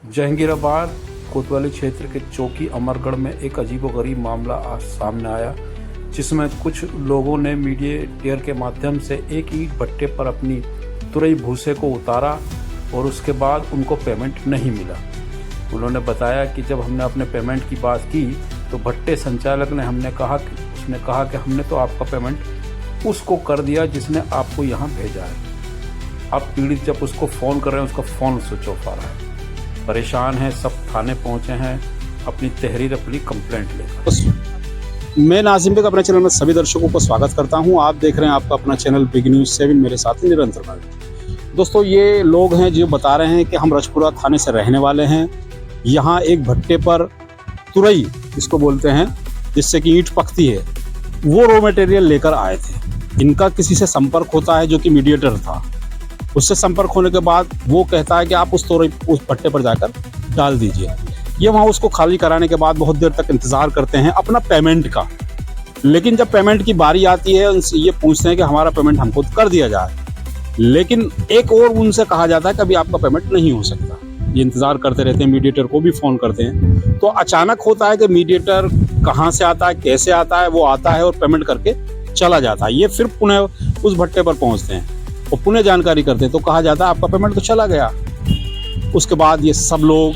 जहांगीराबाद कोतवाली क्षेत्र के चौकी अमरगढ़ में एक अजीबोगरीब मामला आज सामने आया, जिसमें कुछ लोगों ने मीडिएटर के माध्यम से एक ईंट भट्टे पर अपनी तुरई भूसे को उतारा और उसके बाद उनको पेमेंट नहीं मिला। उन्होंने बताया कि जब हमने अपने पेमेंट की बात की तो भट्टे संचालक ने उसने कहा कि हमने तो आपका पेमेंट उसको कर दिया जिसने आपको यहाँ भेजा है। अब पीड़ित जब उसको फ़ोन कर रहे हैं उसका फ़ोन स्विच ऑफ आ रहा है। परेशान हैं, सब थाने पहुँचे हैं अपनी तहरीर अपनी कंप्लेंट लेकर। मैं नाजिम बेग अपने चैनल में सभी दर्शकों को स्वागत करता हूं। आप देख रहे हैं आपका अपना चैनल बिग न्यूज़ 7, मेरे साथ निरंतर भाई। दोस्तों, ये लोग हैं जो बता रहे हैं कि हम रजपुरा थाने से रहने वाले हैं। यहाँ एक भट्टे पर तुरई इसको बोलते हैं जिससे कि ईंट पकती है, वो रॉ मटेरियल लेकर आए थे। इनका किसी से संपर्क होता है जो कि मीडिएटर था। उससे संपर्क होने के बाद वो कहता है कि आप उस भट्टे पर जाकर डाल दीजिए। ये वहाँ उसको खाली कराने के बाद बहुत देर तक इंतज़ार करते हैं अपना पेमेंट का। लेकिन जब पेमेंट की बारी आती है उनसे ये पूछते हैं कि हमारा पेमेंट हमको कर दिया जाए, लेकिन एक और उनसे कहा जाता है कि अभी आपका पेमेंट नहीं हो सकता। ये इंतज़ार करते रहते हैं, मीडिएटर को भी फ़ोन करते हैं। तो अचानक होता है कि मीडिएटर कहाँ से आता है, कैसे आता है, वो आता है और पेमेंट करके चला जाता है। ये फिर पुनः उस भट्टे पर पहुँचते हैं और पुनः जानकारी करते हैं तो कहा जाता है आपका पेमेंट तो चला गया। उसके बाद ये सब लोग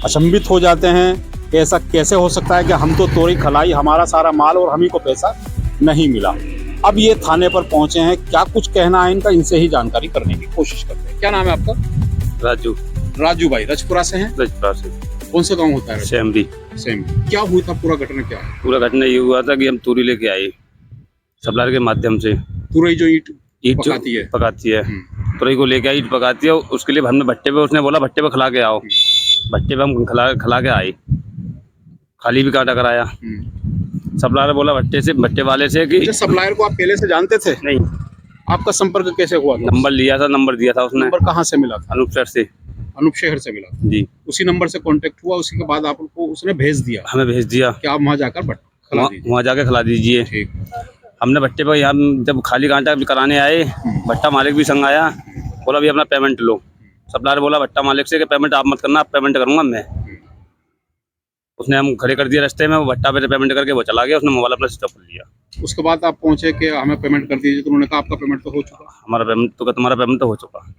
अचंभित हो जाते हैं कि ऐसा कैसे हो सकता है कि हम तो तोरी खलाई, हमारा सारा माल और हम ही को पैसा नहीं मिला। अब ये थाने पर पहुंचे हैं, क्या कुछ कहना है इनका, इनसे ही जानकारी करने की कोशिश करते हैं। क्या नाम है आपका? राजू। राजू भाई, रजपुरा से हैं? रजपुरा से। कौन से गाँव होता है? सेमरी। क्या हुआ था? पूरा घटना क्या है? पूरा घटना ये हुआ था कि हम तूरी लेके आए सप्लायर के माध्यम से। तुरई जो ईंट पकाती है तुरई को लेके आई, ईंट पकाती है। उसके लिए हमने भट्टे पे, उसने बोला भट्टे पे खिला के आओ। भट्टे पे हम खिला के आए, खाली भी काटा कराया। सप्लायर बोला भट्टे वाले से कि सप्लायर को आप पहले से जानते थे? नहीं। आपका संपर्क कैसे हुआ था? नंबर दिया था उसने। नंबर कहाँ से मिला था? अनूप शहर से मिला जी। उसी नंबर से कांटेक्ट हुआ, उसी के बाद आपको उसने भेज दिया? हमें भेज दिया कि आप वहाँ जाकर वहाँ जाके खिला दीजिए। ठीक। हमने भट्टे पर यहाँ जब खाली कांटा कराने आए, भट्टा मालिक भी संग आया, बोला भी अपना पेमेंट लो। सप्लायर बोला भट्टा मालिक से कि पेमेंट आप मत करना, आप पेमेंट करूंगा मैं। उसने हम खड़े कर दिया रास्ते में, वो भट्टा पे पेमेंट करके वो चला गया। उसने मोबाइल अपना स्विच ऑफ कर लिया। उसके बाद आप पहुंचे कि हमें पेमेंट कर दीजिए, तो उन्होंने कहा आपका पेमेंट तो हो चुका। तुम्हारा पेमेंट तो हो चुका।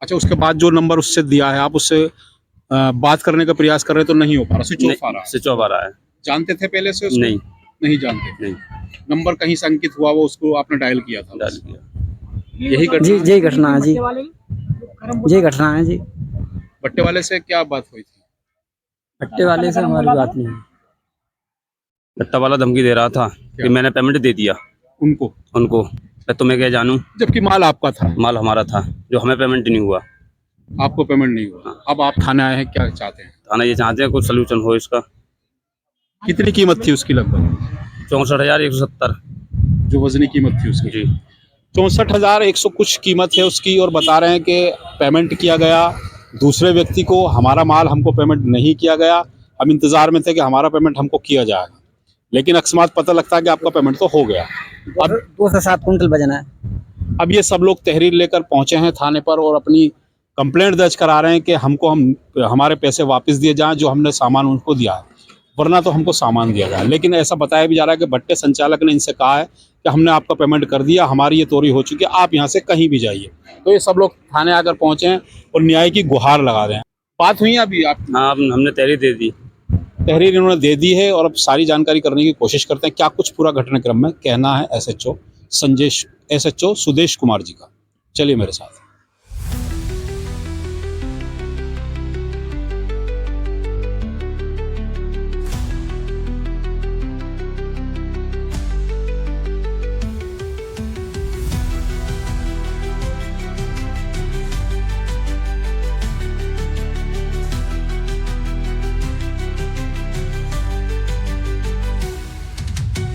अच्छा, उसके बाद जो नंबर उससे दिया है, आप उससे बात करने का प्रयास कर रहे तो नहीं हो पा रहा? स्विच ऑफ आ रहा है। जानते थे पहले से उसको? नहीं जानते। नहीं। नंबर कहीं से अंकित हुआ, वो उसको आपने डायल किया था? डाल किया। यही घटना? जी घटना है जी, ये घटना है जी। भट्टे वाले से क्या बात हुई थी? भट्टे वाले से हमारी बात नहीं है। भट्टा वाला धमकी दे रहा था कि मैंने पेमेंट दे दिया उनको। मैं तुम्हें क्या जानूं, जबकि माल आपका था? माल हमारा था, जो हमें पेमेंट नहीं हुआ। आपको पेमेंट नहीं हुआ। अब आप थाने आए हैं, क्या चाहते हैं? थाना ये चाहते हैं कुछ सोल्यूशन हो इसका। कितनी कीमत थी उसकी? लगभग 64,170 जो वजनी कीमत थी उसकी। जी। 64,100 कुछ कीमत है उसकी। और बता रहे हैं कि पेमेंट किया गया दूसरे व्यक्ति को, हमारा माल हमको पेमेंट नहीं किया गया। हम इंतजार में थे कि हमारा पेमेंट हमको किया जाएगा, लेकिन अकस्मात पता लगता है कि आपका पेमेंट तो हो गया। अब 2 से 7 कुंटल वजन है। अब ये सब लोग तहरीर लेकर पहुंचे हैं थाने पर और अपनी कंप्लेंट दर्ज करा रहे हैं कि हमारे पैसे वापस दिए जाएं, जो हमने सामान उनको दिया है, वरना तो हमको सामान दिया जाए। लेकिन ऐसा बताया भी जा रहा है कि भट्टे संचालक ने इनसे कहा है कि हमने आपका पेमेंट कर दिया, हमारी ये तोरी हो चुकी है, आप यहाँ से कहीं भी जाइए। तो ये सब लोग थाने आकर पहुंचे हैं और न्याय की गुहार लगा रहे हैं। बात हुई है अभी आप? हाँ, हमने तहरीर दे दी। तहरीर इन्होंने दे दी है और अब सारी जानकारी करने की कोशिश करते हैं क्या कुछ पूरा घटनाक्रम में कहना है एसएचओ सुदेश कुमार जी का। चलिए मेरे साथ।